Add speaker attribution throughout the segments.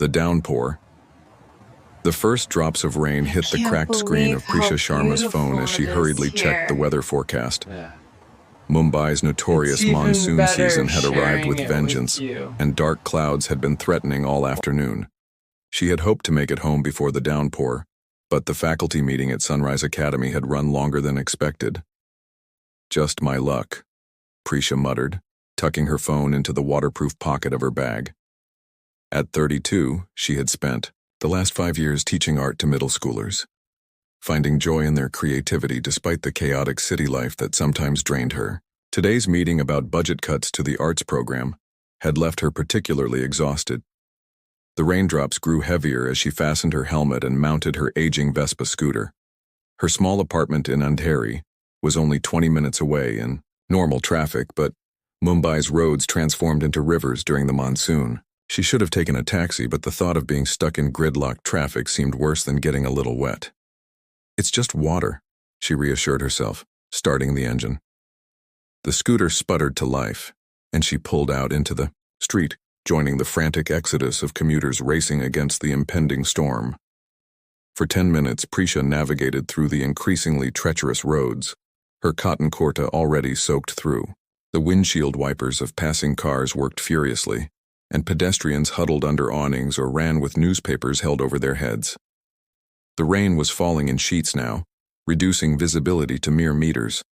Speaker 1: The downpour. The first drops of rain hit the cracked screen of Prisha Sharma's phone as she hurriedly checked the weather forecast. Mumbai's notorious monsoon season had arrived with vengeance, and dark clouds had been threatening all afternoon. She had hoped to make it home before the downpour, but the faculty meeting at Sunrise Academy had run longer than expected. Just my luck, Prisha muttered, tucking her phone into the waterproof pocket of her bag. At 32, she had spent the last 5 years teaching art to middle schoolers, finding joy in their creativity despite the chaotic city life that sometimes drained her. Today's meeting about budget cuts to the arts program had left her particularly exhausted. The raindrops grew heavier as she fastened her helmet and mounted her aging Vespa scooter. Her small apartment in Andheri was only 20 minutes away in normal traffic, but Mumbai's roads transformed into rivers during the monsoon. She should have taken a taxi, but the thought of being stuck in gridlocked traffic seemed worse than getting a little wet. "It's just water," she reassured herself, starting the engine. The scooter sputtered to life, and she pulled out into the street, joining the frantic exodus of commuters racing against the impending storm. For 10 minutes, Prisha navigated through the increasingly treacherous roads, her cotton kurta already soaked through. The windshield wipers of passing cars worked furiously, and pedestrians huddled under awnings or ran with newspapers held over their heads. The rain was falling in sheets now, reducing visibility to mere meters.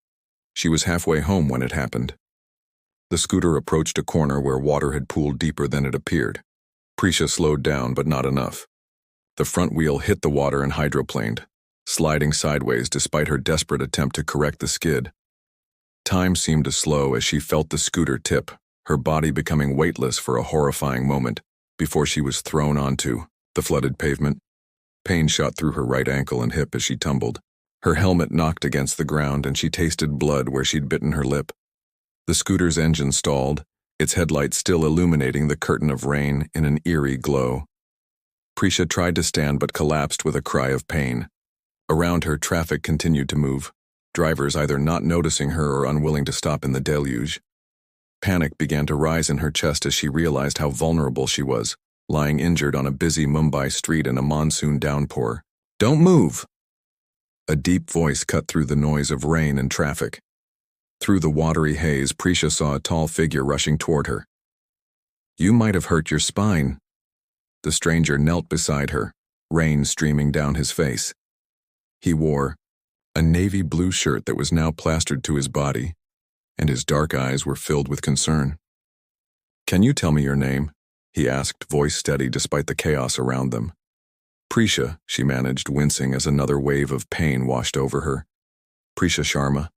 Speaker 1: She was halfway home when it happened. The scooter approached a corner where water had pooled deeper than it appeared. Prisha slowed down, but not enough. The front wheel hit the water and hydroplaned, sliding sideways despite her desperate attempt to correct the skid. Time seemed to slow as she felt the scooter tip, her body becoming weightless for a horrifying moment before she was thrown onto the flooded pavement. Pain shot through her right ankle and hip as she tumbled. Her helmet knocked against the ground and she tasted blood where she'd bitten her lip. The scooter's engine stalled, its headlights still illuminating the curtain of rain in an eerie glow. Prisha tried to stand but collapsed with a cry of pain. Around her, traffic continued to move, drivers either not noticing her or unwilling to stop in the deluge. Panic began to rise in her chest as she realized how vulnerable she was, lying injured on a busy Mumbai street in a monsoon downpour. "Don't move!" A deep voice cut through the noise of rain and traffic. Through the watery haze, Prisha saw a tall figure rushing toward her. "You might have hurt your spine." The stranger knelt beside her, rain streaming down his face. He wore a navy blue shirt that was now plastered to his body, and his dark eyes were filled with concern. "Can you tell me your name?" he asked, voice steady despite the chaos around them. "Prisha," she managed, wincing as another wave of pain washed over her. "Prisha Sharma."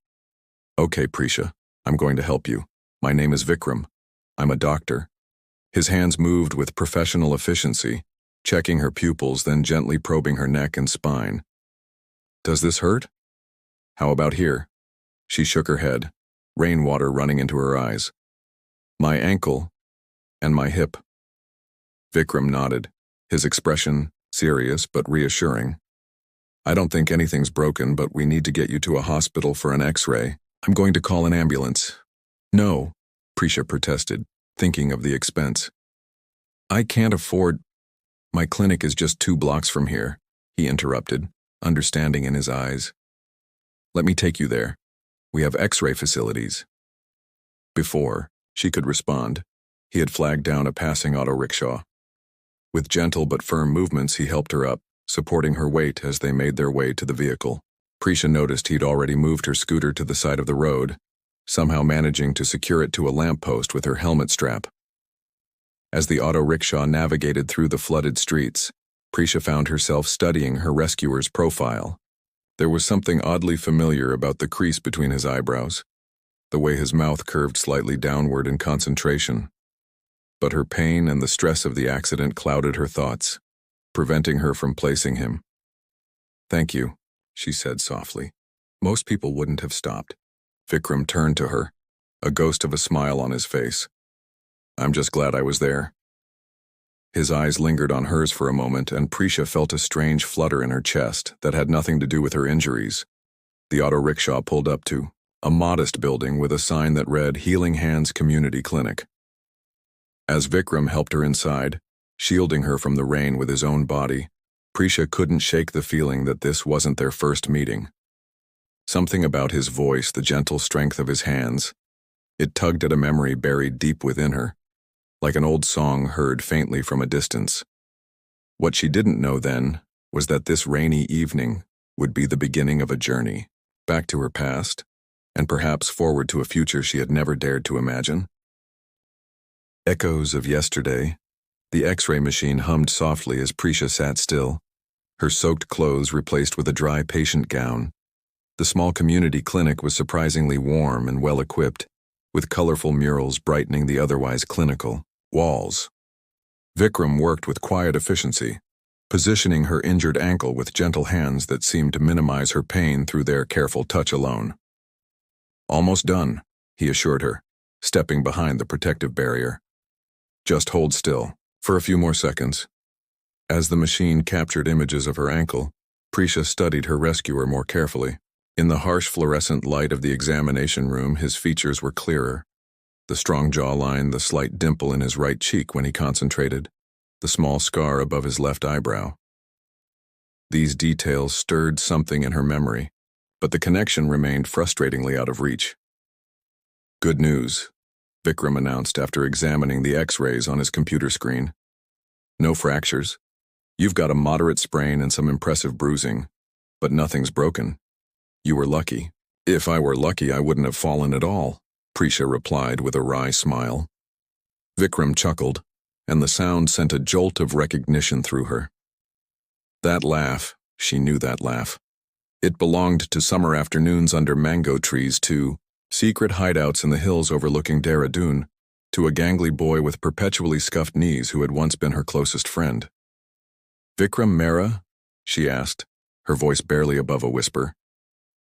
Speaker 1: "Okay, Prisha, I'm going to help you. My name is Vikram. I'm a doctor." His hands moved with professional efficiency, checking her pupils, then gently probing her neck and spine. "Does this hurt?" "How about here?" She shook her head, rainwater running into her eyes. "My ankle and my hip." Vikram nodded, his expression serious but reassuring. "I don't think anything's broken, but we need to get you to a hospital for an X-ray. I'm going to call an ambulance." "No," Prisha protested, thinking of the expense. "I can't afford. My clinic is just 2 blocks from here," he interrupted, understanding in his eyes. "Let me take you there. We have X-ray facilities." Before she could respond, he had flagged down a passing auto rickshaw. With gentle but firm movements, he helped her up, supporting her weight as they made their way to the vehicle. Prisha noticed he'd already moved her scooter to the side of the road, somehow managing to secure it to a lamppost with her helmet strap. As the auto rickshaw navigated through the flooded streets, Prisha found herself studying her rescuer's profile. There was something oddly familiar about the crease between his eyebrows, the way his mouth curved slightly downward in concentration. But her pain and the stress of the accident clouded her thoughts, preventing her from placing him. "Thank you," she said softly. "Most people wouldn't have stopped." Vikram turned to her, a ghost of a smile on his face. "I'm just glad I was there." His eyes lingered on hers for a moment, and Prisha felt a strange flutter in her chest that had nothing to do with her injuries. The auto rickshaw pulled up to a modest building with a sign that read Healing Hands Community Clinic. As Vikram helped her inside, shielding her from the rain with his own body. Prisha couldn't shake the feeling that this wasn't their first meeting. Something about his voice, the gentle strength of his hands, it tugged at a memory buried deep within her, like an old song heard faintly from a distance. What she didn't know then was that this rainy evening would be the beginning of a journey, back to her past, and perhaps forward to a future she had never dared to imagine. Echoes of yesterday. The X-ray machine hummed softly as Prisha sat still, her soaked clothes replaced with a dry patient gown. The small community clinic was surprisingly warm and well-equipped, with colorful murals brightening the otherwise clinical walls. Vikram worked with quiet efficiency, positioning her injured ankle with gentle hands that seemed to minimize her pain through their careful touch alone. "Almost done," he assured her, stepping behind the protective barrier. "Just hold still for a few more seconds." As the machine captured images of her ankle, Prisha studied her rescuer more carefully. In the harsh fluorescent light of the examination room, his features were clearer. The strong jawline, the slight dimple in his right cheek when he concentrated, the small scar above his left eyebrow. These details stirred something in her memory, but the connection remained frustratingly out of reach. "Good news," Vikram announced after examining the X-rays on his computer screen. "No fractures. You've got a moderate sprain and some impressive bruising, but nothing's broken. You were lucky." "If I were lucky, I wouldn't have fallen at all," Prisha replied with a wry smile. Vikram chuckled, and the sound sent a jolt of recognition through her. That laugh, she knew that laugh. It belonged to summer afternoons under mango trees, to secret hideouts in the hills overlooking Dehradun, to a gangly boy with perpetually scuffed knees who had once been her closest friend. "Vikram Mehra?" she asked, her voice barely above a whisper.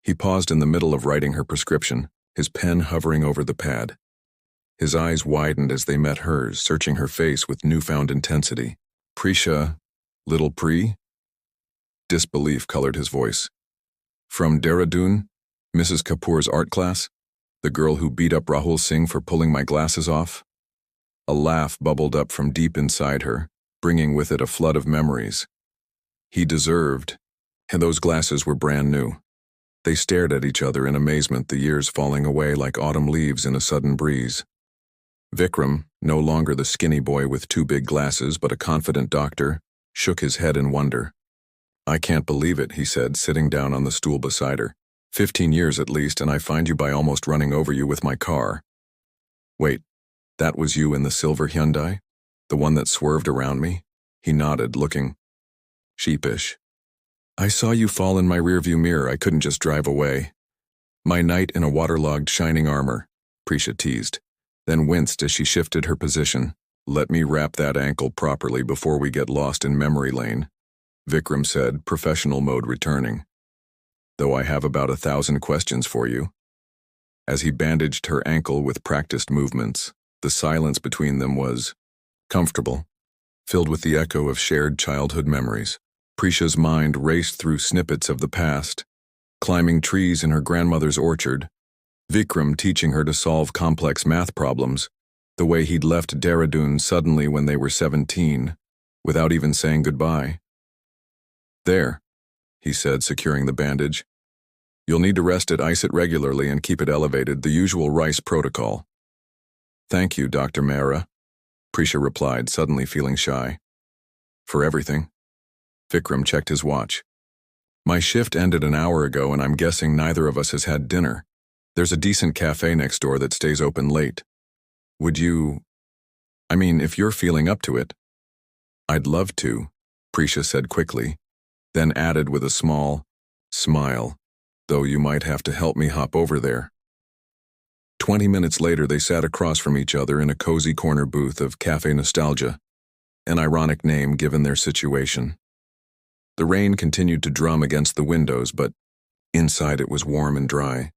Speaker 1: He paused in the middle of writing her prescription, his pen hovering over the pad. His eyes widened as they met hers, searching her face with newfound intensity. "Prisha, little Pri?" Disbelief colored his voice. "From Dehradun, Mrs. Kapoor's art class? The girl who beat up Rahul Singh for pulling my glasses off?" A laugh bubbled up from deep inside her, bringing with it a flood of memories. He deserved, and those glasses were brand new. They stared at each other in amazement, the years falling away like autumn leaves in a sudden breeze. Vikram, no longer the skinny boy with two big glasses but a confident doctor, shook his head in wonder. "I can't believe it," he said, sitting down on the stool beside her. 15 years at least, and I find you by almost running over you with my car." "Wait, that was you in the silver Hyundai? The one that swerved around me?" He nodded, looking sheepish. "I saw you fall in my rearview mirror. I couldn't just drive away." "My knight in a waterlogged shining armor," Prisha teased, then winced as she shifted her position. "Let me wrap that ankle properly before we get lost in memory lane," Vikram said, professional mode returning. "Though I have about 1,000 questions for you." As he bandaged her ankle with practiced movements, the silence between them was comfortable, filled with the echo of shared childhood memories. Prisha's mind raced through snippets of the past, climbing trees in her grandmother's orchard, Vikram teaching her to solve complex math problems, the way he'd left Dehradun suddenly when they were 17, without even saying goodbye. "There," he said, securing the bandage. "You'll need to rest it, ice it regularly, and keep it elevated, the usual rice protocol." "Thank you, Dr. Mehra," Prisha replied, suddenly feeling shy. "For everything." Vikram checked his watch. "My shift ended an hour ago, and I'm guessing neither of us has had dinner. There's a decent cafe next door that stays open late. Would you... if you're feeling up to it." "I'd love to," Prisha said quickly, then added with a small smile, "though you might have to help me hop over there." 20 minutes later, they sat across from each other in a cozy corner booth of Cafe Nostalgia, an ironic name given their situation. The rain continued to drum against the windows, but inside it was warm and dry.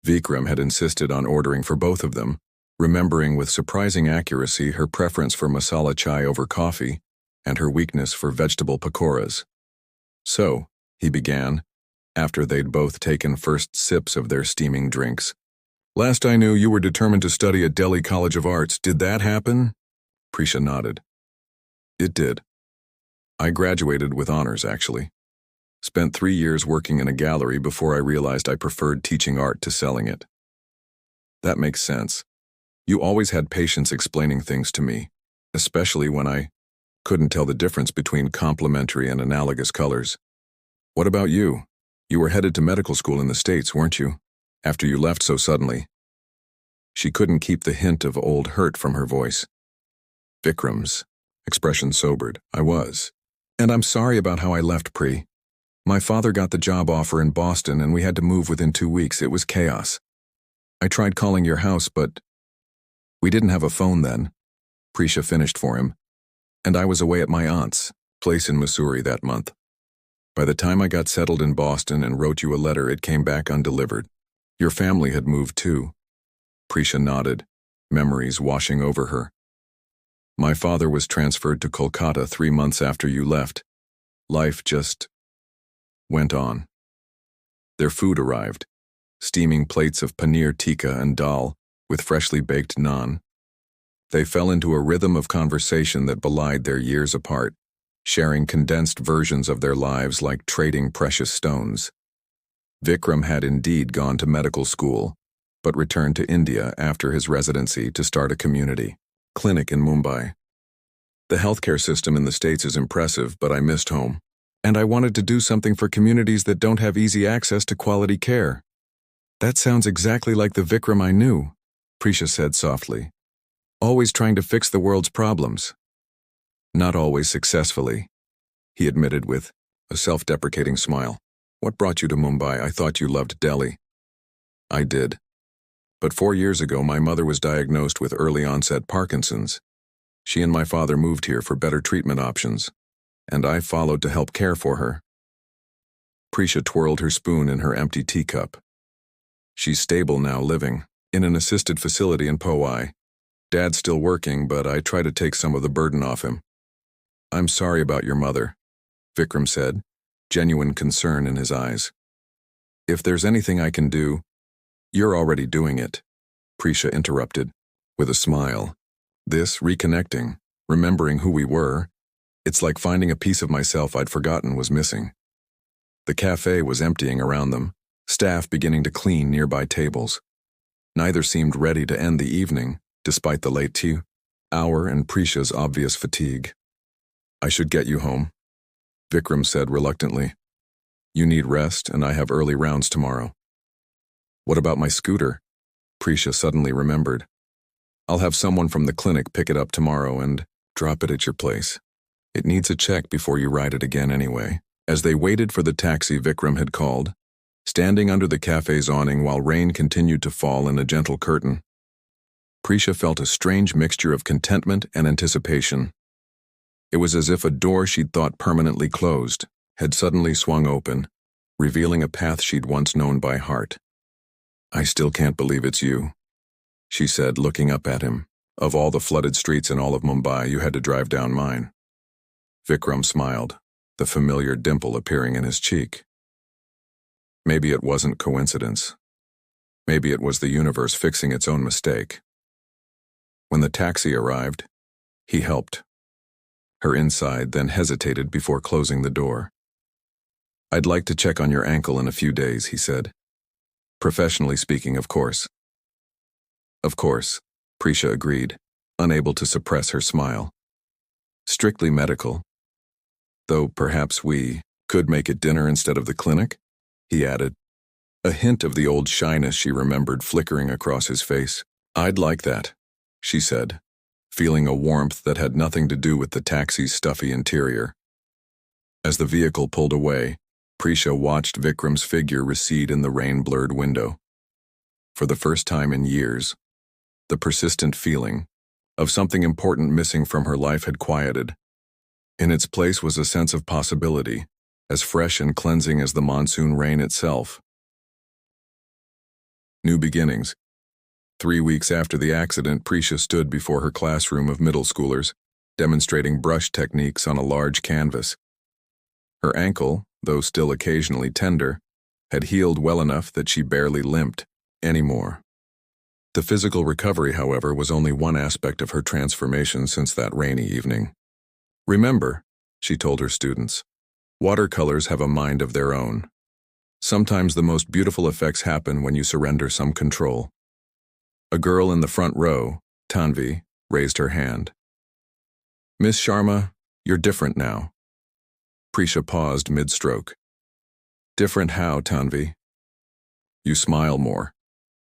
Speaker 1: Vikram had insisted on ordering for both of them, remembering with surprising accuracy her preference for masala chai over coffee and her weakness for vegetable pakoras. "So," he began, after they'd both taken first sips of their steaming drinks, "last I knew you were determined to study at Delhi College of Arts. Did that happen?" Prisha nodded. It did. I graduated with honors, actually. Spent 3 years working in a gallery before I realized I preferred teaching art to selling it. That makes sense. You always had patience explaining things to me, especially when I couldn't tell the difference between complementary and analogous colors. What about you? You were headed to medical school in the States, weren't you? After you left so suddenly. She couldn't keep the hint of old hurt from her voice. Vikram's expression sobered. I was. And I'm sorry about how I left, Pri. My father got the job offer in Boston and we had to move within 2 weeks. It was chaos. I tried calling your house, but we didn't have a phone then. Prisha finished for him. And I was away at my aunt's place in Missouri that month. By the time I got settled in Boston and wrote you a letter, it came back undelivered. Your family had moved too. Prisha nodded, memories washing over her. My father was transferred to Kolkata 3 months after you left. Life just went on. Their food arrived, steaming plates of paneer tikka and dal with freshly baked naan. They fell into a rhythm of conversation that belied their years apart, sharing condensed versions of their lives like trading precious stones. Vikram had indeed gone to medical school, but returned to India after his residency to start a community clinic in Mumbai. The healthcare system in the States is impressive, but I missed home. And I wanted to do something for communities that don't have easy access to quality care. That sounds exactly like the Vikram I knew, Prisha said softly. Always trying to fix the world's problems. Not always successfully, he admitted with a self-deprecating smile. What brought you to Mumbai? I thought you loved Delhi. I did. But 4 years ago, my mother was diagnosed with early-onset Parkinson's. She and my father moved here for better treatment options, and I followed to help care for her. Prisha twirled her spoon in her empty teacup. She's stable now, living in an assisted facility in Powai. Dad's still working, but I try to take some of the burden off him. I'm sorry about your mother, Vikram said, genuine concern in his eyes. If there's anything I can do, you're already doing it, Prisha interrupted, with a smile. This, reconnecting, remembering who we were, it's like finding a piece of myself I'd forgotten was missing. The cafe was emptying around them, staff beginning to clean nearby tables. Neither seemed ready to end the evening, despite the late tea hour and Prisha's obvious fatigue. I should get you home, Vikram said reluctantly. You need rest, and I have early rounds tomorrow. What about my scooter? Prisha suddenly remembered. I'll have someone from the clinic pick it up tomorrow and drop it at your place. It needs a check before you ride it again anyway. As they waited for the taxi Vikram had called, standing under the cafe's awning while rain continued to fall in a gentle curtain, Prisha felt a strange mixture of contentment and anticipation. It was as if a door she'd thought permanently closed had suddenly swung open, revealing a path she'd once known by heart. I still can't believe it's you, she said, looking up at him. Of all the flooded streets in all of Mumbai, you had to drive down mine. Vikram smiled, the familiar dimple appearing in his cheek. Maybe it wasn't coincidence. Maybe it was the universe fixing its own mistake. When the taxi arrived, he helped her inside, then hesitated before closing the door. I'd like to check on your ankle in a few days, he said. Professionally speaking, of course. Of course, Prisha agreed, unable to suppress her smile. Strictly medical. Though perhaps we could make it dinner instead of the clinic, he added, a hint of the old shyness she remembered flickering across his face. I'd like that, she said, feeling a warmth that had nothing to do with the taxi's stuffy interior. As the vehicle pulled away, Prisha watched Vikram's figure recede in the rain-blurred window. For the first time in years, the persistent feeling of something important missing from her life had quieted. In its place was a sense of possibility, as fresh and cleansing as the monsoon rain itself. New beginnings. 3 weeks after the accident, Prisha stood before her classroom of middle schoolers, demonstrating brush techniques on a large canvas. Her ankle, though still occasionally tender, had healed well enough that she barely limped anymore. The physical recovery, however, was only one aspect of her transformation since that rainy evening. Remember, she told her students, watercolors have a mind of their own. Sometimes the most beautiful effects happen when you surrender some control. A girl in the front row, Tanvi, raised her hand. Miss Sharma, you're different now. Prisha paused mid-stroke. Different how, Tanvi? You smile more,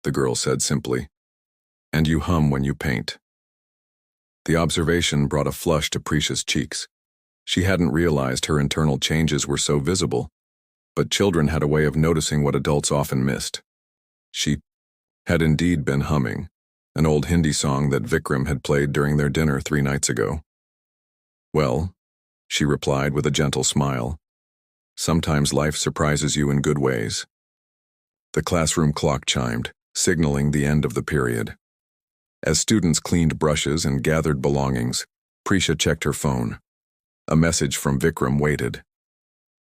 Speaker 1: the girl said simply. And you hum when you paint. The observation brought a flush to Prisha's cheeks. She hadn't realized her internal changes were so visible, but children had a way of noticing what adults often missed. She had indeed been humming, an old Hindi song that Vikram had played during their dinner 3 nights ago. Well, she replied with a gentle smile. Sometimes life surprises you in good ways. The classroom clock chimed, signaling the end of the period. As students cleaned brushes and gathered belongings, Prisha checked her phone. A message from Vikram waited.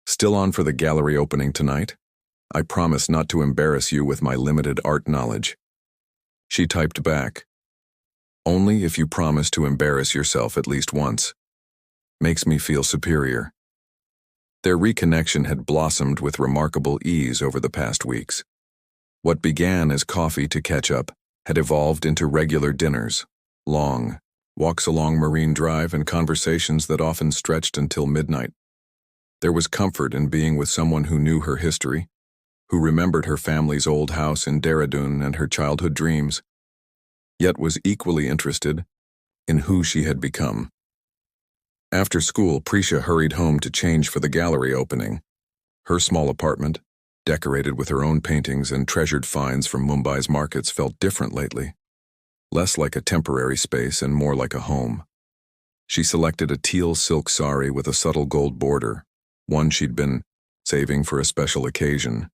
Speaker 1: Still on for the gallery opening tonight? I promise not to embarrass you with my limited art knowledge. She typed back. Only if you promise to embarrass yourself at least once. Makes me feel superior. Their reconnection had blossomed with remarkable ease over the past weeks. What began as coffee to catch up had evolved into regular dinners, long walks along Marine Drive and conversations that often stretched until midnight. There was comfort in being with someone who knew her history, who remembered her family's old house in Dehradun and her childhood dreams, yet was equally interested in who she had become. After school, Prisha hurried home to change for the gallery opening. Her small apartment, decorated with her own paintings and treasured finds from Mumbai's markets, felt different lately. Less like a temporary space and more like a home. She selected a teal silk sari with a subtle gold border, one she'd been saving for a special occasion.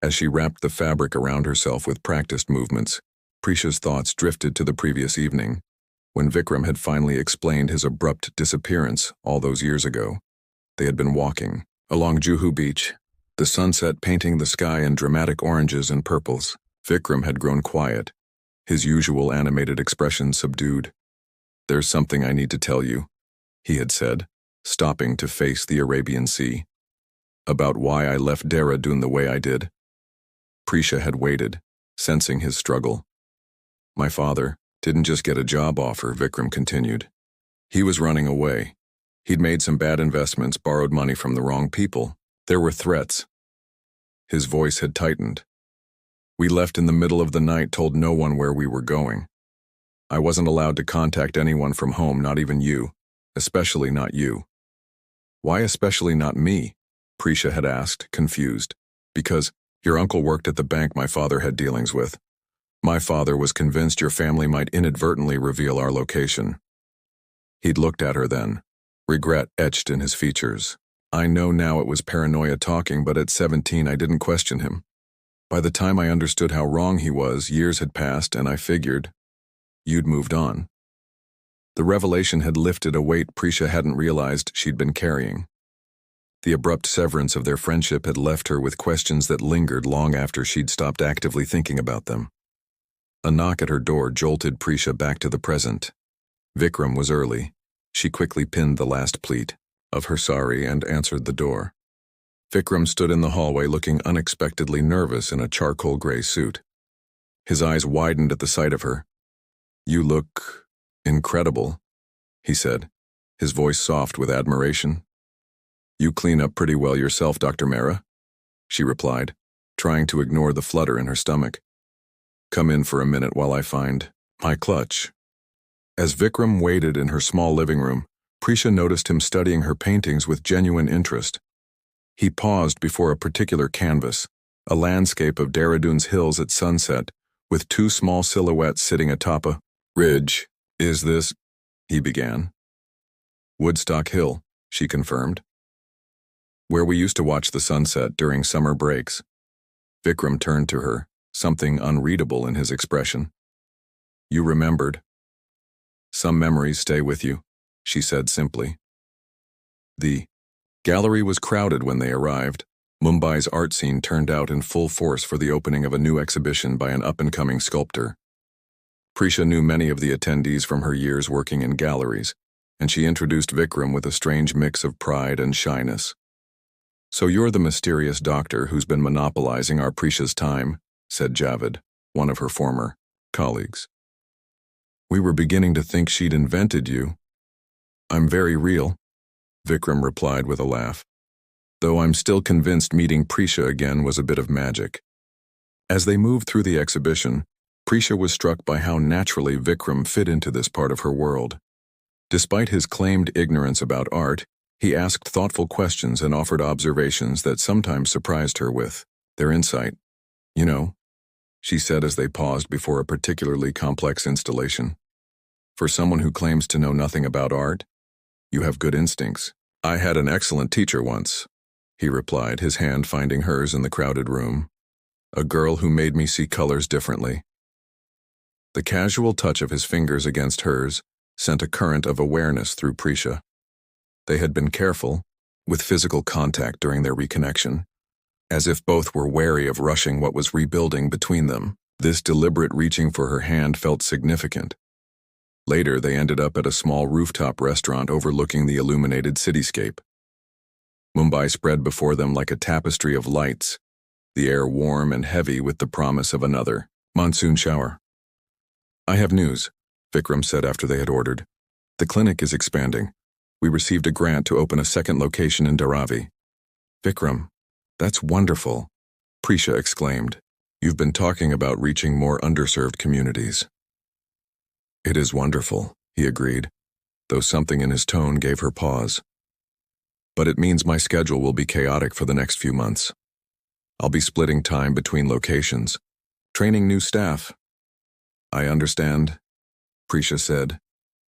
Speaker 1: As she wrapped the fabric around herself with practiced movements, Prisha's thoughts drifted to the previous evening, when Vikram had finally explained his abrupt disappearance all those years ago. They had been walking along Juhu Beach, the sunset painting the sky in dramatic oranges and purples. Vikram had grown quiet, his usual animated expression subdued. There's something I need to tell you, he had said, stopping to face the Arabian Sea. About why I left Dehradun the way I did. Prisha had waited, sensing his struggle. My father didn't just get a job offer, Vikram continued. He was running away. He'd made some bad investments, borrowed money from the wrong people. There were threats. His voice had tightened. We left in the middle of the night, told no one where we were going. I wasn't allowed to contact anyone from home, not even you, especially not you. Why especially not me? Prisha had asked, confused. Because your uncle worked at the bank my father had dealings with. My father was convinced your family might inadvertently reveal our location. He'd looked at her then, regret etched in his features. I know now it was paranoia talking, but at 17 I didn't question him. By the time I understood how wrong he was, years had passed and I figured you'd moved on. The revelation had lifted a weight Prisha hadn't realized she'd been carrying. The abrupt severance of their friendship had left her with questions that lingered long after she'd stopped actively thinking about them. A knock at her door jolted Prisha back to the present. Vikram was early. She quickly pinned the last pleat of her sari and answered the door. Vikram stood in the hallway looking unexpectedly nervous in a charcoal gray suit. His eyes widened at the sight of her. You look incredible, he said, his voice soft with admiration. You clean up pretty well yourself, Dr. Mehra, she replied, trying to ignore the flutter in her stomach. Come in for a minute while I find my clutch. As Vikram waited in her small living room, Prisha noticed him studying her paintings with genuine interest. He paused before a particular canvas, a landscape of Dehradun's hills at sunset, with 2 small silhouettes sitting atop a ridge. Is this? He began. Woodstock Hill, she confirmed. Where we used to watch the sunset during summer breaks. Vikram turned to her, something unreadable in his expression. You remembered. Some memories stay with you, she said simply. The gallery was crowded when they arrived. Mumbai's art scene turned out in full force for the opening of a new exhibition by an up-and-coming sculptor. Prisha knew many of the attendees from her years working in galleries, and she introduced Vikram with a strange mix of pride and shyness. "So you're the mysterious doctor who's been monopolizing our Prisha's time," said Javed, one of her former colleagues. "We were beginning to think she'd invented you." "I'm very real," Vikram replied with a laugh, "though I'm still convinced meeting Prisha again was a bit of magic." As they moved through the exhibition, Prisha was struck by how naturally Vikram fit into this part of her world. Despite his claimed ignorance about art, he asked thoughtful questions and offered observations that sometimes surprised her with their insight. "You know," she said as they paused before a particularly complex installation, "for someone who claims to know nothing about art, you have good instincts." "I had an excellent teacher once," he replied, his hand finding hers in the crowded room. "A girl who made me see colors differently." The casual touch of his fingers against hers sent a current of awareness through Prisha. They had been careful, with physical contact during their reconnection, as if both were wary of rushing what was rebuilding between them. This deliberate reaching for her hand felt significant. Later, they ended up at a small rooftop restaurant overlooking the illuminated cityscape. Mumbai spread before them like a tapestry of lights, the air warm and heavy with the promise of another monsoon shower. "I have news," Vikram said after they had ordered. "The clinic is expanding. We received a grant to open a second location in Dharavi." "Vikram, that's wonderful," Prisha exclaimed. "You've been talking about reaching more underserved communities." "It is wonderful," he agreed, though something in his tone gave her pause. "But it means my schedule will be chaotic for the next few months. I'll be splitting time between locations, training new staff." "I understand," Prisha said,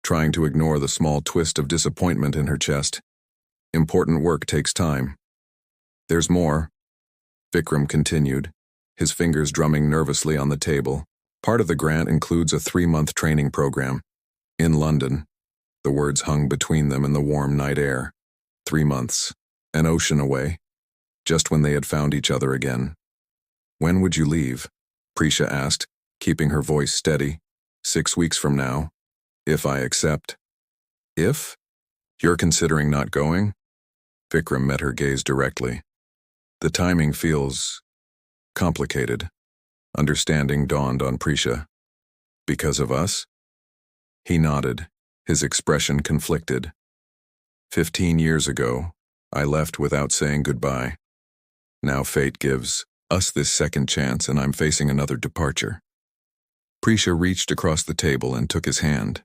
Speaker 1: trying to ignore the small twist of disappointment in her chest. "Important work takes time." "There's more," Vikram continued, his fingers drumming nervously on the table. "Part of the grant includes a 3-month training program. In London." The words hung between them in the warm night air. 3 months, an ocean away, just when they had found each other again. "When would you leave?" Prisha asked, keeping her voice steady. 6 weeks from now, if I accept." "If? You're considering not going?" Vikram met her gaze directly. "The timing feels complicated." Understanding dawned on Prisha. "Because of us?" He nodded, his expression conflicted. 15 years ago, I left without saying goodbye. Now fate gives us this second chance and I'm facing another departure." Prisha reached across the table and took his hand.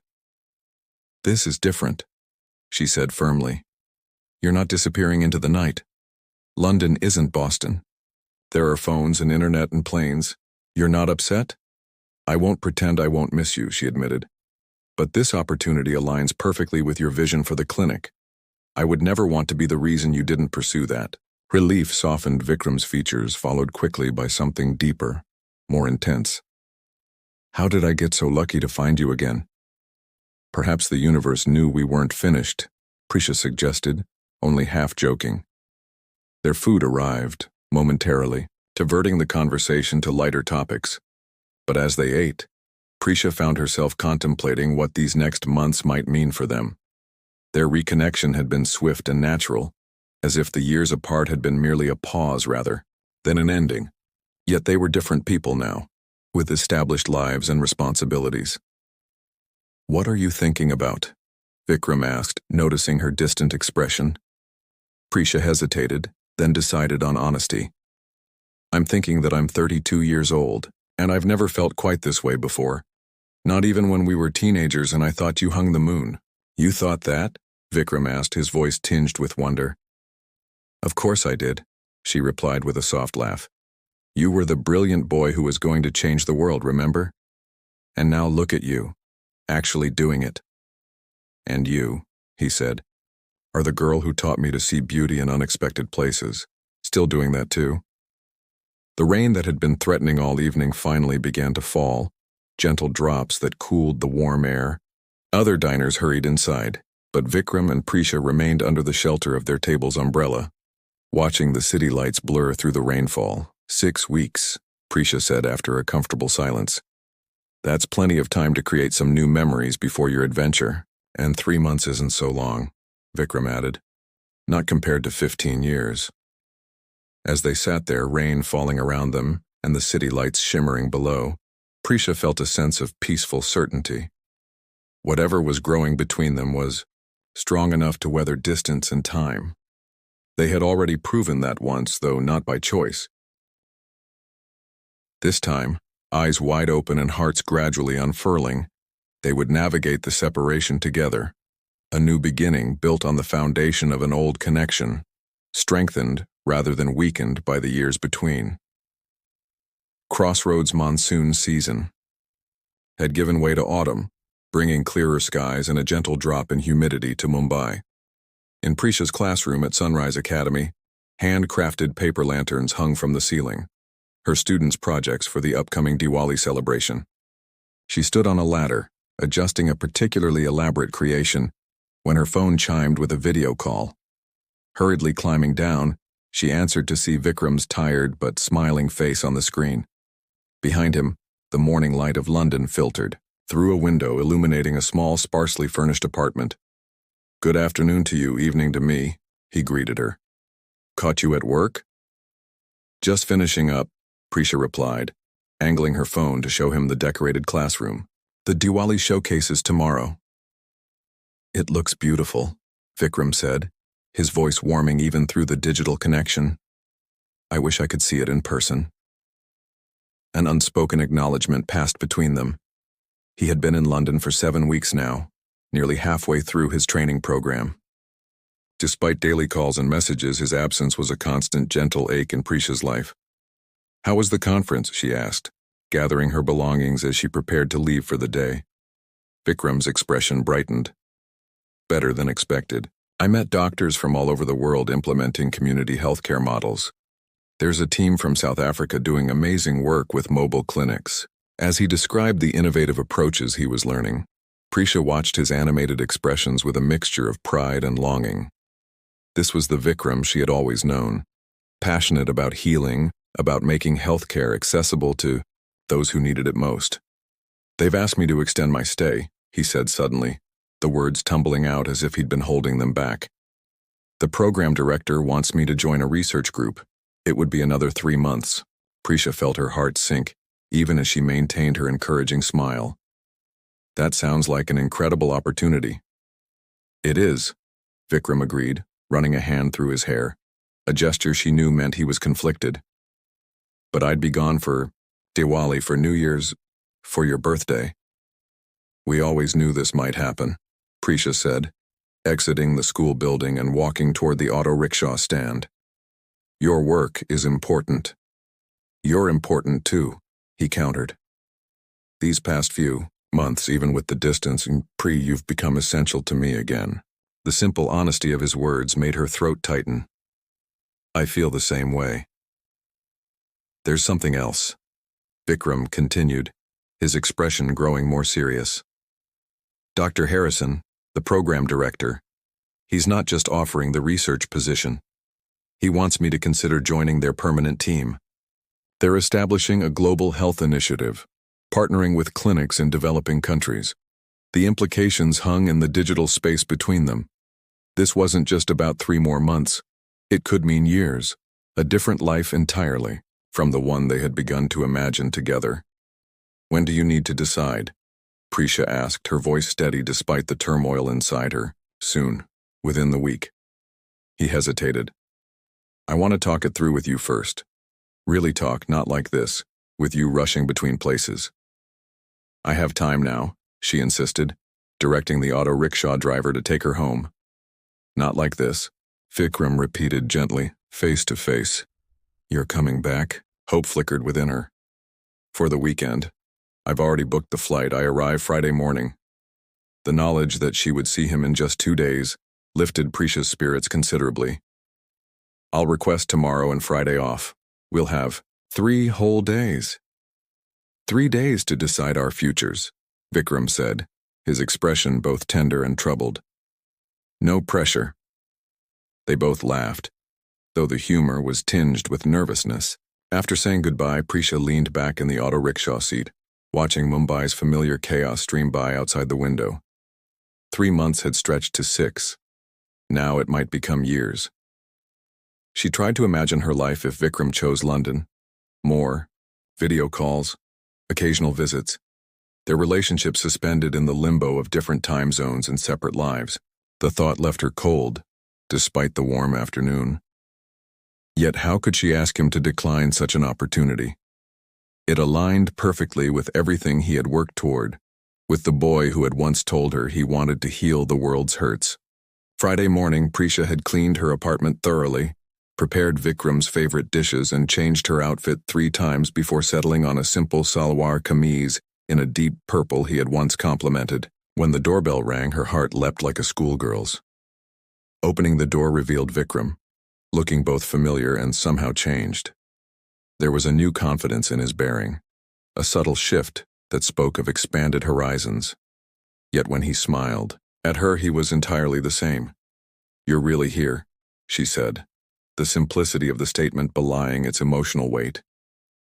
Speaker 1: "This is different," she said firmly. "You're not disappearing into the night. London isn't Boston. There are phones and internet and planes. You're not upset?" "I won't pretend I won't miss you," she admitted. "But this opportunity aligns perfectly with your vision for the clinic. I would never want to be the reason you didn't pursue that." Relief softened Vikram's features, followed quickly by something deeper, more intense. "How did I get so lucky to find you again?" "Perhaps the universe knew we weren't finished," Prisha suggested, only half joking. Their food arrived, momentarily, diverting the conversation to lighter topics. But as they ate, Prisha found herself contemplating what these next months might mean for them. Their reconnection had been swift and natural, as if the years apart had been merely a pause rather than an ending. Yet they were different people now, with established lives and responsibilities. "What are you thinking about?" Vikram asked, noticing her distant expression. Prisha hesitated, then decided on honesty. "I'm thinking that I'm 32 years old, and I've never felt quite this way before. Not even when we were teenagers and I thought you hung the moon." "You thought that?" Vikram asked, his voice tinged with wonder. "Of course I did," she replied with a soft laugh. "You were the brilliant boy who was going to change the world, remember? And now look at you, actually doing it." "And you," he said, "are the girl who taught me to see beauty in unexpected places. Still doing that too?" The rain that had been threatening all evening finally began to fall, gentle drops that cooled the warm air. Other diners hurried inside, but Vikram and Prisha remained under the shelter of their table's umbrella, watching the city lights blur through the rainfall. 6 weeks, Prisha said after a comfortable silence. "That's plenty of time to create some new memories before your adventure." And 3 months isn't so long, Vikram added. Not compared to 15 years. As they sat there, rain falling around them and the city lights shimmering below, Prisha felt a sense of peaceful certainty. Whatever was growing between them was strong enough to weather distance and time. They had already proven that once, though not by choice. This time, eyes wide open and hearts gradually unfurling, they would navigate the separation together, a new beginning built on the foundation of an old connection, strengthened rather than weakened by the years between. Crossroads monsoon season had given way to autumn, bringing clearer skies and a gentle drop in humidity to Mumbai. In Prisha's classroom at Sunrise Academy, handcrafted paper lanterns hung from the ceiling, her students' projects for the upcoming Diwali celebration. She stood on a ladder, adjusting a particularly elaborate creation, when her phone chimed with a video call. Hurriedly climbing down, she answered to see Vikram's tired but smiling face on the screen. Behind him, the morning light of London filtered through a window illuminating a small, sparsely furnished apartment. "Good afternoon to you, evening to me," he greeted her. "Caught you at work?" "Just finishing up," Prisha replied, angling her phone to show him the decorated classroom. "The Diwali showcase is tomorrow." "It looks beautiful," Vikram said, his voice warming even through the digital connection. "I wish I could see it in person." An unspoken acknowledgement passed between them. He had been in London for 7 weeks now, nearly halfway through his training program. Despite daily calls and messages, his absence was a constant, gentle ache in Prisha's life. "How was the conference?" she asked, gathering her belongings as she prepared to leave for the day. Vikram's expression brightened. "Better than expected. I met doctors from all over the world implementing community healthcare models. There's a team from South Africa doing amazing work with mobile clinics." As he described the innovative approaches he was learning, Prisha watched his animated expressions with a mixture of pride and longing. This was the Vikram she had always known, passionate about healing, about making healthcare accessible to those who needed it most. "They've asked me to extend my stay," he said suddenly, the words tumbling out as if he'd been holding them back. "The program director wants me to join a research group. It would be another 3 months." Prisha felt her heart sink, even as she maintained her encouraging smile. "That sounds like an incredible opportunity." "It is," Vikram agreed, running a hand through his hair, a gesture she knew meant he was conflicted. "But I'd be gone for Diwali, for New Year's, for your birthday." "We always knew this might happen," Prisha said, exiting the school building and walking toward the auto rickshaw stand. "Your work is important." "You're important too," he countered. "These past few months, even with the distance, and you've become essential to me again." The simple honesty of his words made her throat tighten. "I feel the same way." "There's something else," Vikram continued, his expression growing more serious. "Dr. Harrison, the program director, he's not just offering the research position. He wants me to consider joining their permanent team. They're establishing a global health initiative, partnering with clinics in developing countries. The implications hung in the digital space between them. This wasn't just about 3 more months. It could mean years, a different life entirely from the one they had begun to imagine together. "When do you need to decide?" Prisha asked, her voice steady despite the turmoil inside her. "Soon, within the week." He hesitated. "I want to talk it through with you first. Really talk, not like this, with you rushing between places." "I have time now," she insisted, directing the auto rickshaw driver to take her home. "Not like this," Vikram repeated gently, face to face. "You're coming back?" Hope flickered within her. "For the weekend. I've already booked the flight. I arrive Friday morning." The knowledge that she would see him in just 2 days lifted Prisha's spirits considerably. "I'll request tomorrow and Friday off. We'll have 3 whole days." 3 days to decide our futures," Vikram said, his expression both tender and troubled. "No pressure." They both laughed, though the humor was tinged with nervousness. After saying goodbye, Prisha leaned back in the auto rickshaw seat, watching Mumbai's familiar chaos stream by outside the window. 3 months had stretched to 6. Now it might become years. She tried to imagine her life if Vikram chose London. More, video calls, occasional visits, their relationship suspended in the limbo of different time zones and separate lives. The thought left her cold, despite the warm afternoon. Yet how could she ask him to decline such an opportunity? It aligned perfectly with everything he had worked toward, with the boy who had once told her he wanted to heal the world's hurts. Friday morning, Prisha had cleaned her apartment thoroughly, prepared Vikram's favorite dishes, and changed her outfit 3 times before settling on a simple salwar kameez in a deep purple he had once complimented. When the doorbell rang, her heart leapt like a schoolgirl's. Opening the door revealed Vikram, looking both familiar and somehow changed. There was a new confidence in his bearing, a subtle shift that spoke of expanded horizons. Yet when he smiled at her, he was entirely the same. "You're really here," she said, the simplicity of the statement belying its emotional weight.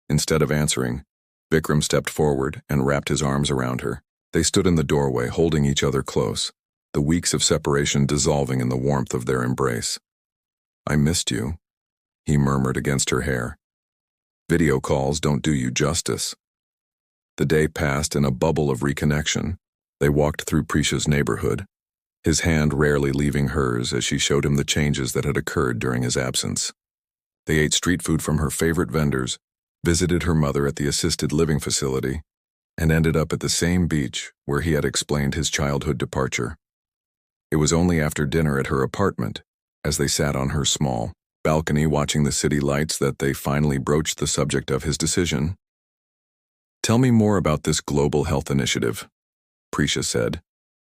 Speaker 1: Instead of answering, Vikram stepped forward and wrapped his arms around her. They stood in the doorway, holding each other close, the weeks of separation dissolving in the warmth of their embrace. "I missed you," he murmured against her hair. "Video calls don't do you justice." The day passed in a bubble of reconnection. They walked through Prisha's neighborhood, his hand rarely leaving hers as she showed him the changes that had occurred during his absence. They ate street food from her favorite vendors, visited her mother at the assisted living facility, and ended up at the same beach where he had explained his childhood departure. It was only after dinner at her apartment, as they sat on her small balcony watching the city lights, that they finally broached the subject of his decision. "Tell me more about this global health initiative," Prisha said,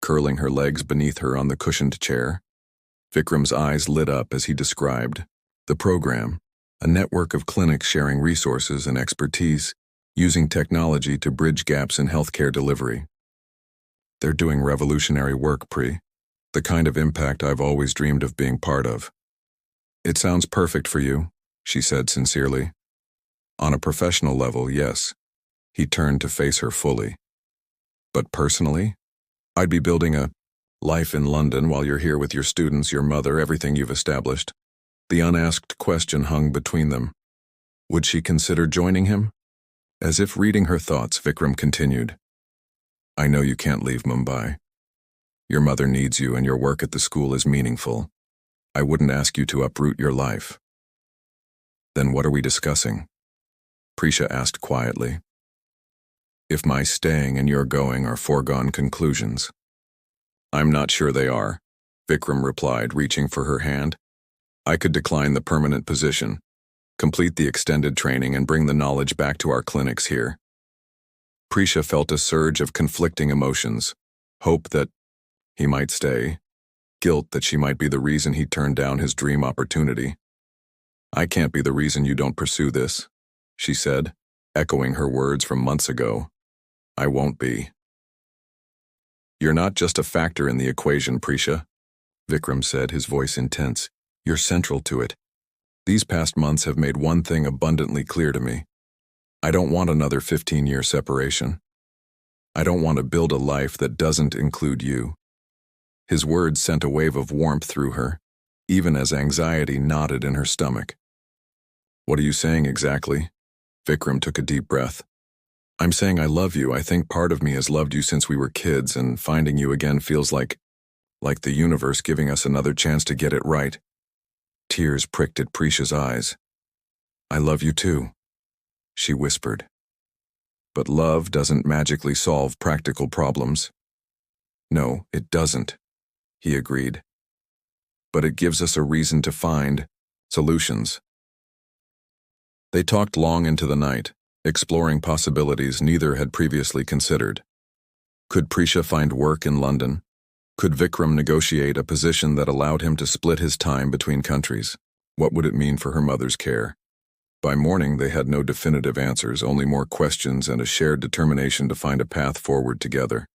Speaker 1: curling her legs beneath her on the cushioned chair. Vikram's eyes lit up as he described the program, a network of clinics sharing resources and expertise, using technology to bridge gaps in healthcare delivery. "They're doing revolutionary work, Pri, the kind of impact I've always dreamed of being part of." "It sounds perfect for you," she said sincerely. "On a professional level, yes." He turned to face her fully. "But personally, I'd be building a life in London while you're here with your students, your mother, everything you've established." The unasked question hung between them. Would she consider joining him? As if reading her thoughts, Vikram continued, "I know you can't leave Mumbai. Your mother needs you and your work at the school is meaningful. I wouldn't ask you to uproot your life." "Then what are we discussing?" Prisha asked quietly. "If my staying and your going are foregone conclusions." "I'm not sure they are," Vikram replied, reaching for her hand. "I could decline the permanent position, complete the extended training, and bring the knowledge back to our clinics here." Prisha felt a surge of conflicting emotions, hope that he might stay, guilt that she might be the reason he turned down his dream opportunity. "I can't be the reason you don't pursue this," she said, echoing her words from months ago. "I won't be." "You're not just a factor in the equation, Prisha," Vikram said, his voice intense. "You're central to it. These past months have made one thing abundantly clear to me. I don't want another 15-year separation. I don't want to build a life that doesn't include you." His words sent a wave of warmth through her, even as anxiety knotted in her stomach. "What are you saying exactly?" Vikram took a deep breath. "I'm saying I love you. I think part of me has loved you since we were kids, and finding you again feels like the universe giving us another chance to get it right." Tears pricked at Prisha's eyes. "I love you too," she whispered. "But love doesn't magically solve practical problems." "No, it doesn't," he agreed. "But it gives us a reason to find solutions." They talked long into the night, exploring possibilities neither had previously considered. Could Prisha find work in London? Could Vikram negotiate a position that allowed him to split his time between countries? What would it mean for her mother's care? By morning, they had no definitive answers, only more questions and a shared determination to find a path forward together.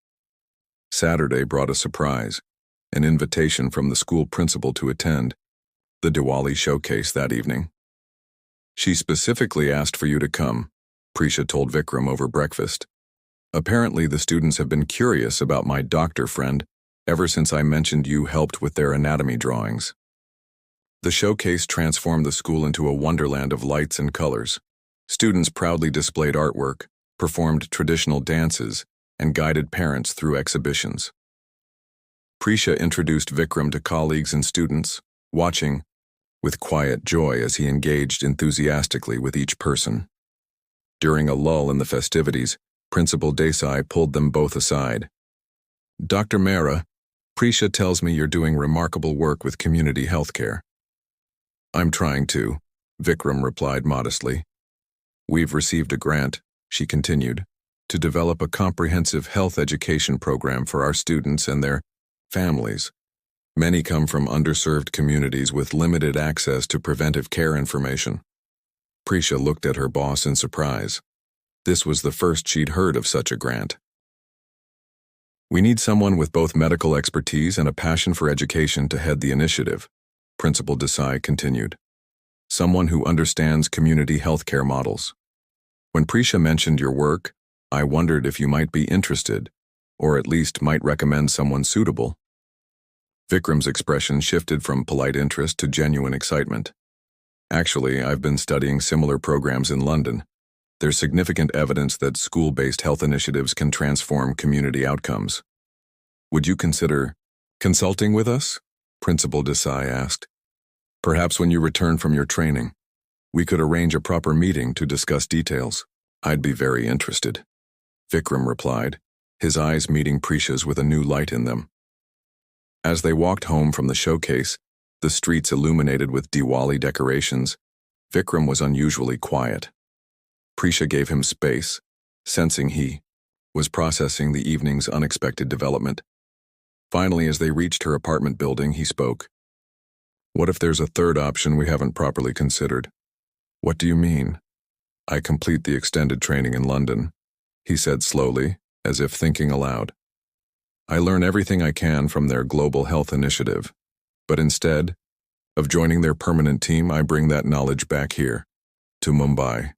Speaker 1: Saturday brought a surprise, an invitation from the school principal to attend the Diwali showcase that evening. "She specifically asked for you to come," Prisha told Vikram over breakfast. "Apparently the students have been curious about my doctor friend, ever since I mentioned you helped with their anatomy drawings. The showcase transformed the school into a wonderland of lights and colors. Students proudly displayed artwork, performed traditional dances, and guided parents through exhibitions. Prisha introduced Vikram to colleagues and students, watching with quiet joy as he engaged enthusiastically with each person. During a lull in the festivities, Principal Desai pulled them both aside. "Dr. Mehra, Prisha tells me you're doing remarkable work with community healthcare." "I'm trying to," Vikram replied modestly. "We've received a grant," she continued, "to develop a comprehensive health education program for our students and their families. Many come from underserved communities with limited access to preventive care information." Prisha looked at her boss in surprise. This was the first she'd heard of such a grant. "We need someone with both medical expertise and a passion for education to head the initiative," Principal Desai continued. "Someone who understands community healthcare models. When Prisha mentioned your work, I wondered if you might be interested, or at least might recommend someone suitable." Vikram's expression shifted from polite interest to genuine excitement. "Actually, I've been studying similar programs in London. There's significant evidence that school-based health initiatives can transform community outcomes. Would you consider consulting with us?" Principal Desai asked. "Perhaps when you return from your training, we could arrange a proper meeting to discuss details." "I'd be very interested," Vikram replied, his eyes meeting Prisha's with a new light in them. As they walked home from the showcase, the streets illuminated with Diwali decorations, Vikram was unusually quiet. Prisha gave him space, sensing he was processing the evening's unexpected development. Finally, as they reached her apartment building, he spoke. "What if there's a third option we haven't properly considered?" "What do you mean?" "I complete the extended training in London," he said slowly, as if thinking aloud. "I learn everything I can from their global health initiative, but instead of joining their permanent team, I bring that knowledge back here, to Mumbai."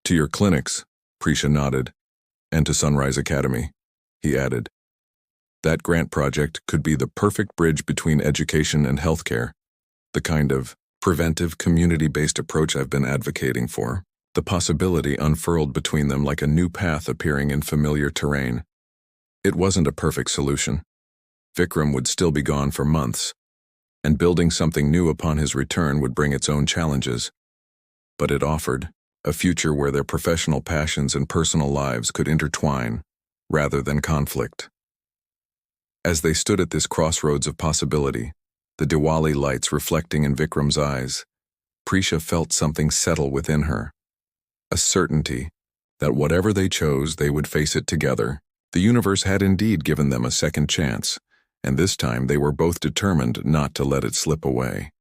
Speaker 1: "To your clinics," Prisha nodded, "and to Sunrise Academy," he added. "That grant project could be the perfect bridge between education and healthcare, the kind of preventive, community-based approach I've been advocating for." The possibility unfurled between them like a new path appearing in familiar terrain. It wasn't a perfect solution. Vikram would still be gone for months, and building something new upon his return would bring its own challenges. But it offered a future where their professional passions and personal lives could intertwine, rather than conflict. As they stood at this crossroads of possibility, the Diwali lights reflecting in Vikram's eyes, Prisha felt something settle within her. A certainty that whatever they chose, they would face it together. The universe had indeed given them a second chance, and this time they were both determined not to let it slip away.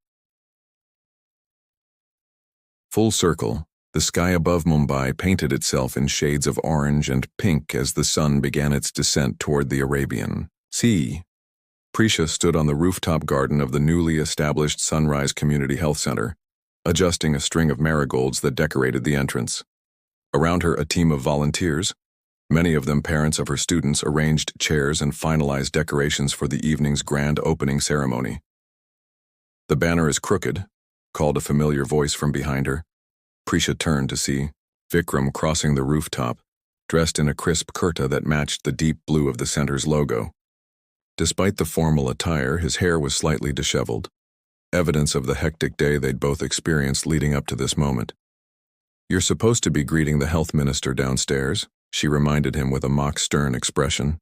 Speaker 1: Full circle, the sky above Mumbai painted itself in shades of orange and pink as the sun began its descent toward the Arabian Sea. Prisha stood on the rooftop garden of the newly established Sunrise Community Health Center, adjusting a string of marigolds that decorated the entrance. Around her, a team of volunteers, many of them parents of her students, arranged chairs and finalized decorations for the evening's grand opening ceremony. "The banner is crooked," called a familiar voice from behind her. Prisha turned to see Vikram crossing the rooftop, dressed in a crisp kurta that matched the deep blue of the center's logo. Despite the formal attire, his hair was slightly disheveled, evidence of the hectic day they'd both experienced leading up to this moment. "You're supposed to be greeting the health minister downstairs," she reminded him with a mock stern expression.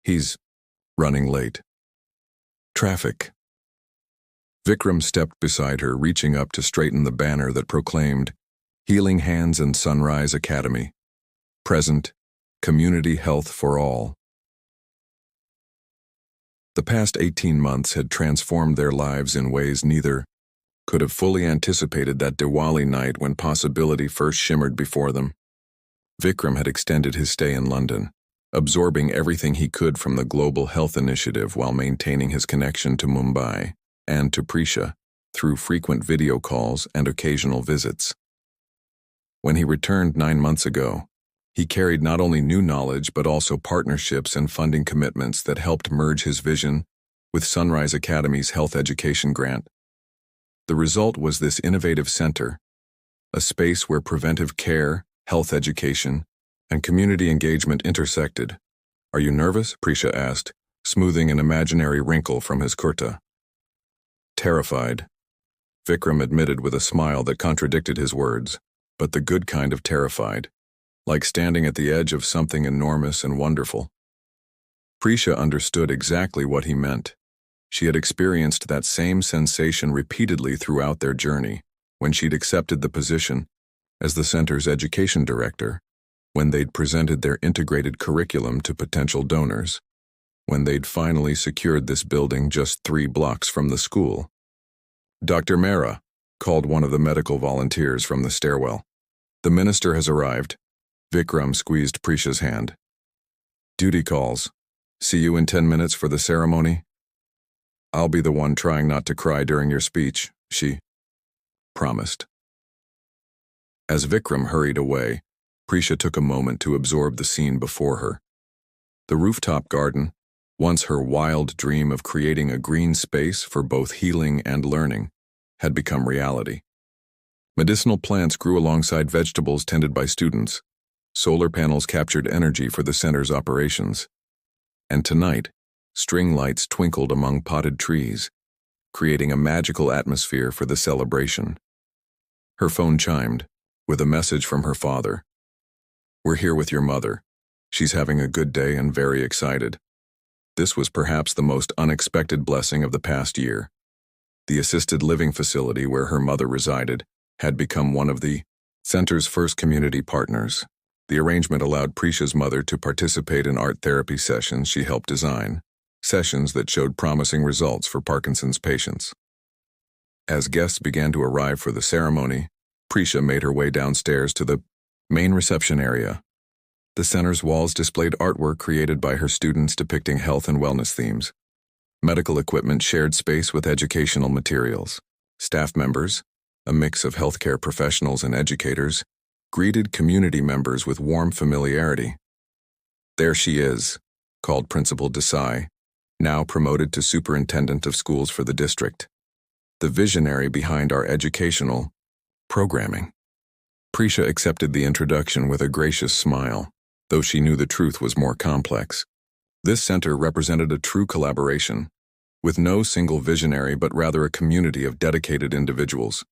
Speaker 1: "He's running late." "Traffic." Vikram stepped beside her, reaching up to straighten the banner that proclaimed, "Healing Hands and Sunrise Academy. Present, community health for all." The past 18 months had transformed their lives in ways neither could have fully anticipated that Diwali night when possibility first shimmered before them. Vikram had extended his stay in London, absorbing everything he could from the global health initiative while maintaining his connection to Mumbai and to Prisha through frequent video calls and occasional visits. When he returned 9 months ago, He carried not only new knowledge but also partnerships and funding commitments that helped merge his vision with Sunrise Academy's health education grant. The result was this innovative center, a space where preventive care, health education, and community engagement intersected. "Are you nervous?" Prisha asked, smoothing an imaginary wrinkle from his kurta. "Terrified," Vikram admitted with a smile that contradicted his words, but the good kind of terrified, like standing at the edge of something enormous and wonderful. Prisha understood exactly what he meant. She had experienced that same sensation repeatedly throughout their journey, when she'd accepted the position as the center's education director, when they'd presented their integrated curriculum to potential donors, when they'd finally secured this building just 3 blocks from the school. "Dr. Mehra," called one of the medical volunteers from the stairwell. "The minister has arrived." Vikram squeezed Prisha's hand. "Duty calls. See you in 10 minutes for the ceremony." "I'll be the one trying not to cry during your speech," she promised. As Vikram hurried away, Prisha took a moment to absorb the scene before her. The rooftop garden, once her wild dream of creating a green space for both healing and learning, had become reality. Medicinal plants grew alongside vegetables tended by students. Solar panels captured energy for the center's operations. And tonight, string lights twinkled among potted trees, creating a magical atmosphere for the celebration. Her phone chimed, with a message from her father. "We're here with your mother. She's having a good day and very excited." This was perhaps the most unexpected blessing of the past year. The assisted living facility where her mother resided had become one of the center's first community partners. The arrangement allowed Prisha's mother to participate in art therapy sessions she helped design, sessions that showed promising results for Parkinson's patients. As guests began to arrive for the ceremony, Prisha made her way downstairs to the main reception area. The center's walls displayed artwork created by her students depicting health and wellness themes. Medical equipment shared space with educational materials. Staff members, a mix of healthcare professionals and educators, greeted community members with warm familiarity. "There she is," called Principal Desai, now promoted to Superintendent of Schools for the district. "The visionary behind our educational programming." Prisha accepted the introduction with a gracious smile, though she knew the truth was more complex. This center represented a true collaboration, with no single visionary but rather a community of dedicated individuals.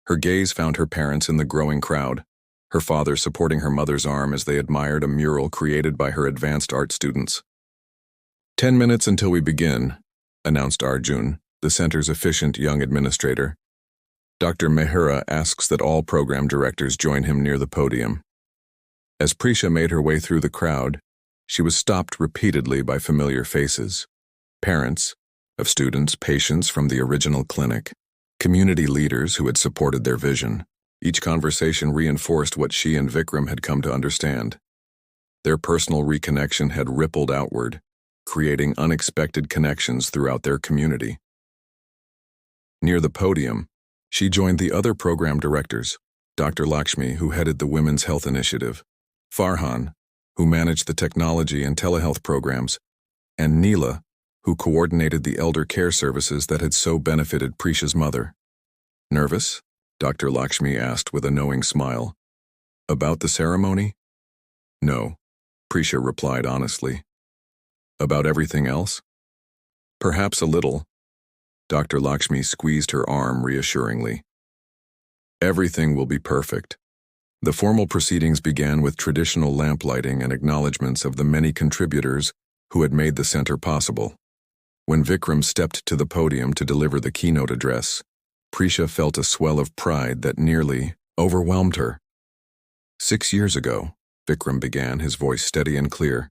Speaker 1: Her gaze found her parents in the growing crowd, her father supporting her mother's arm as they admired a mural created by her advanced art students. "10 minutes until we begin," announced Arjun, the center's efficient young administrator. Dr. Mehra asks that all program directors join him near the podium. As Prisha made her way through the crowd, she was stopped repeatedly by familiar faces. Parents of students, patients from the original clinic, community leaders who had supported their vision. Each conversation reinforced what she and Vikram had come to understand. Their personal reconnection had rippled outward, creating unexpected connections throughout their community. Near the podium, she joined the other program directors, Dr. Lakshmi, who headed the Women's Health Initiative, Farhan, who managed the technology and telehealth programs, and Neela, who coordinated the elder care services that had so benefited Prisha's mother. "Nervous?" Dr. Lakshmi asked with a knowing smile. "About the ceremony?" "No," Prisha replied honestly. "About everything else?" "Perhaps a little." Dr. Lakshmi squeezed her arm reassuringly. "Everything will be perfect." The formal proceedings began with traditional lamplighting and acknowledgments of the many contributors who had made the center possible. When Vikram stepped to the podium to deliver the keynote address, Prisha felt a swell of pride that nearly overwhelmed her. 6 years ago, Vikram began, his voice steady and clear,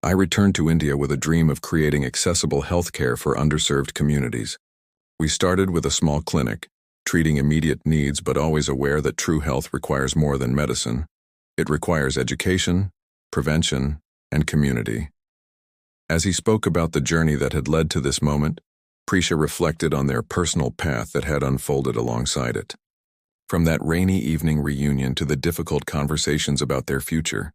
Speaker 1: "I returned to India with a dream of creating accessible healthcare for underserved communities. We started with a small clinic, treating immediate needs but always aware that true health requires more than medicine. It requires education, prevention, and community." As he spoke about the journey that had led to this moment, Prisha reflected on their personal path that had unfolded alongside it. From that rainy evening reunion to the difficult conversations about their future,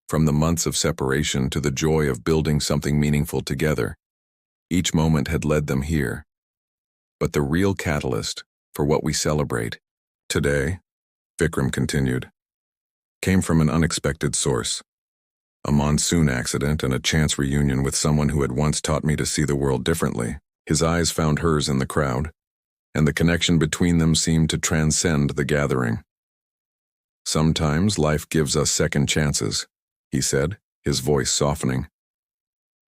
Speaker 1: from the months of separation to the joy of building something meaningful together, each moment had led them here. But the real catalyst for what we celebrate today, Vikram continued, came from an unexpected source. A monsoon accident and a chance reunion with someone who had once taught me to see the world differently. His eyes found hers in the crowd, and the connection between them seemed to transcend the gathering. Sometimes life gives us second chances, he said, his voice softening.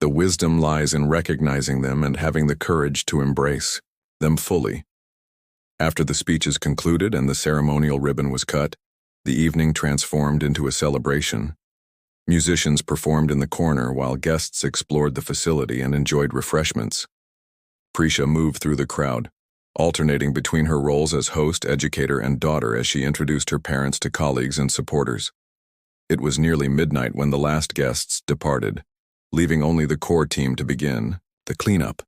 Speaker 1: The wisdom lies in recognizing them and having the courage to embrace them fully. After the speeches concluded and the ceremonial ribbon was cut, the evening transformed into a celebration. Musicians performed in the corner while guests explored the facility and enjoyed refreshments. Prisha moved through the crowd, alternating between her roles as host, educator, and daughter as she introduced her parents to colleagues and supporters. It was nearly midnight when the last guests departed, leaving only the core team to begin the cleanup.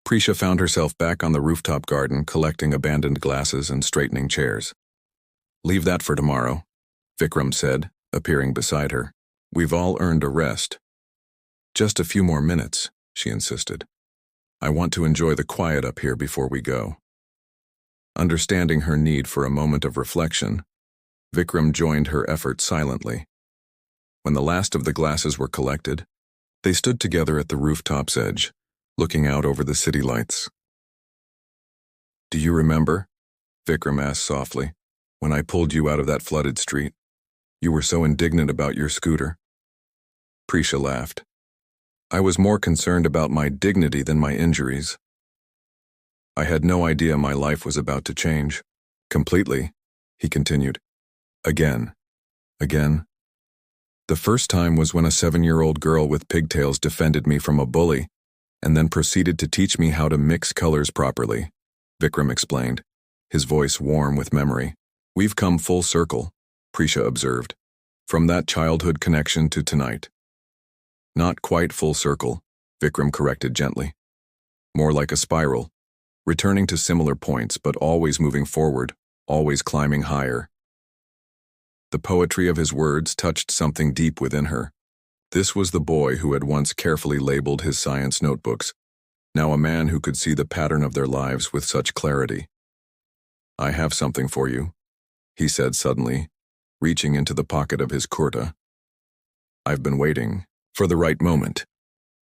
Speaker 1: Prisha found herself back on the rooftop garden collecting abandoned glasses and straightening chairs. "Leave that for tomorrow," Vikram said, appearing beside her. "We've all earned a rest." "Just a few more minutes," she insisted. "I want to enjoy the quiet up here before we go." Understanding her need for a moment of reflection, Vikram joined her effort silently. When the last of the glasses were collected, they stood together at the rooftop's edge, looking out over the city lights. "Do you remember?" Vikram asked softly, "when I pulled you out of that flooded street? You were so indignant about your scooter." Prisha laughed. "I was more concerned about my dignity than my injuries. I had no idea my life was about to change. Completely," he continued. Again. The first time was when a 7-year-old girl with pigtails defended me from a bully, and then proceeded to teach me how to mix colors properly," Vikram explained, his voice warm with memory. "We've come full circle," Prisha observed, "from that childhood connection to tonight." "Not quite full circle," Vikram corrected gently. "More like a spiral, returning to similar points but always moving forward, always climbing higher." The poetry of his words touched something deep within her. This was the boy who had once carefully labeled his science notebooks, now a man who could see the pattern of their lives with such clarity. "I have something for you," he said suddenly, reaching into the pocket of his kurta. "I've been waiting for the right moment."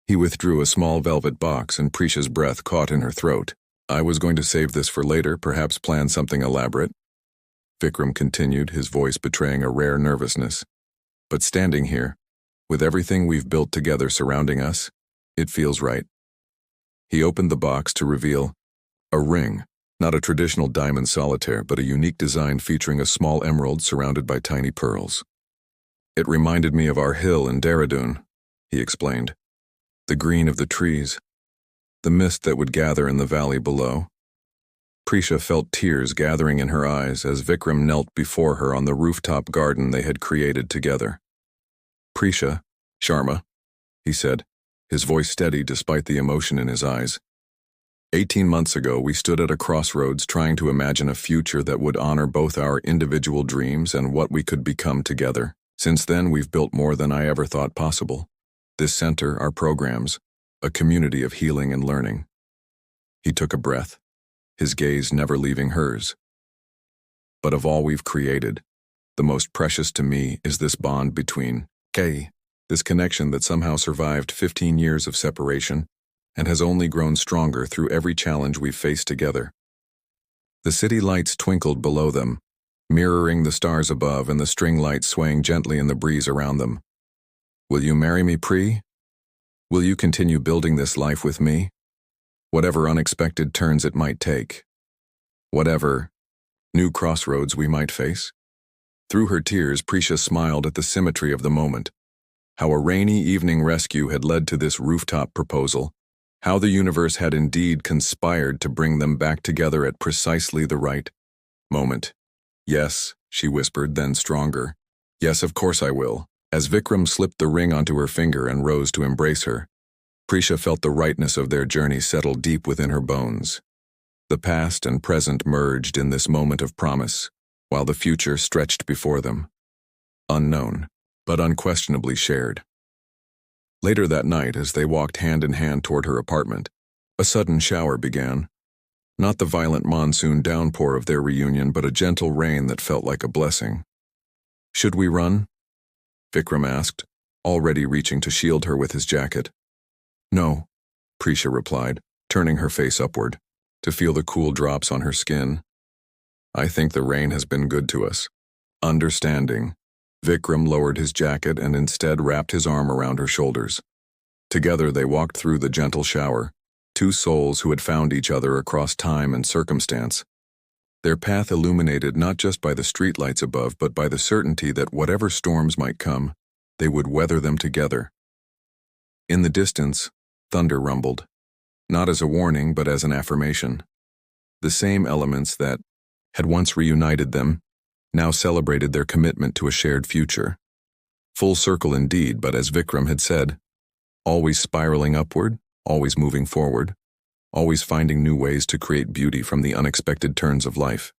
Speaker 1: He withdrew a small velvet box and Prisha's breath caught in her throat. "I was going to save this for later, perhaps plan something elaborate," Vikram continued, his voice betraying a rare nervousness. "But standing here, with everything we've built together surrounding us, it feels right." He opened the box to reveal a ring, not a traditional diamond solitaire, but a unique design featuring a small emerald surrounded by tiny pearls. "It reminded me of our hill in Dehradun," he explained. "The green of the trees, the mist that would gather in the valley below." Prisha felt tears gathering in her eyes as Vikram knelt before her on the rooftop garden they had created together. "Prisha, Sharma," he said, his voice steady despite the emotion in his eyes. 18 months ago, we stood at a crossroads trying to imagine a future that would honor both our individual dreams and what we could become together. Since then, we've built more than I ever thought possible. This center, our programs, a community of healing and learning." He took a breath, his gaze never leaving hers. "But of all we've created, the most precious to me is this bond between Kay, this connection that somehow survived 15 years of separation and has only grown stronger through every challenge we've faced together." The city lights twinkled below them, mirroring the stars above and the string lights swaying gently in the breeze around them. "Will you marry me, Pri? Will you continue building this life with me? Whatever unexpected turns it might take. Whatever new crossroads we might face?" Through her tears, Prisha smiled at the symmetry of the moment. How a rainy evening rescue had led to this rooftop proposal. How the universe had indeed conspired to bring them back together at precisely the right moment. "Yes," she whispered, then stronger. "Yes, of course I will." As Vikram slipped the ring onto her finger and rose to embrace her, Prisha felt the rightness of their journey settle deep within her bones. The past and present merged in this moment of promise, while the future stretched before them. Unknown, but unquestionably shared. Later that night, as they walked hand in hand toward her apartment, a sudden shower began. Not the violent monsoon downpour of their reunion, but a gentle rain that felt like a blessing. "Should we run?" Vikram asked, already reaching to shield her with his jacket. "No," Prisha replied, turning her face upward, to feel the cool drops on her skin. "I think the rain has been good to us." Understanding, Vikram lowered his jacket and instead wrapped his arm around her shoulders. Together they walked through the gentle shower, two souls who had found each other across time and circumstance. Their path illuminated not just by the streetlights above, but by the certainty that whatever storms might come, they would weather them together. In the distance, thunder rumbled, not as a warning but as an affirmation. The same elements that had once reunited them now celebrated their commitment to a shared future. Full circle indeed, but as Vikram had said, always spiraling upward, always moving forward, always finding new ways to create beauty from the unexpected turns of life.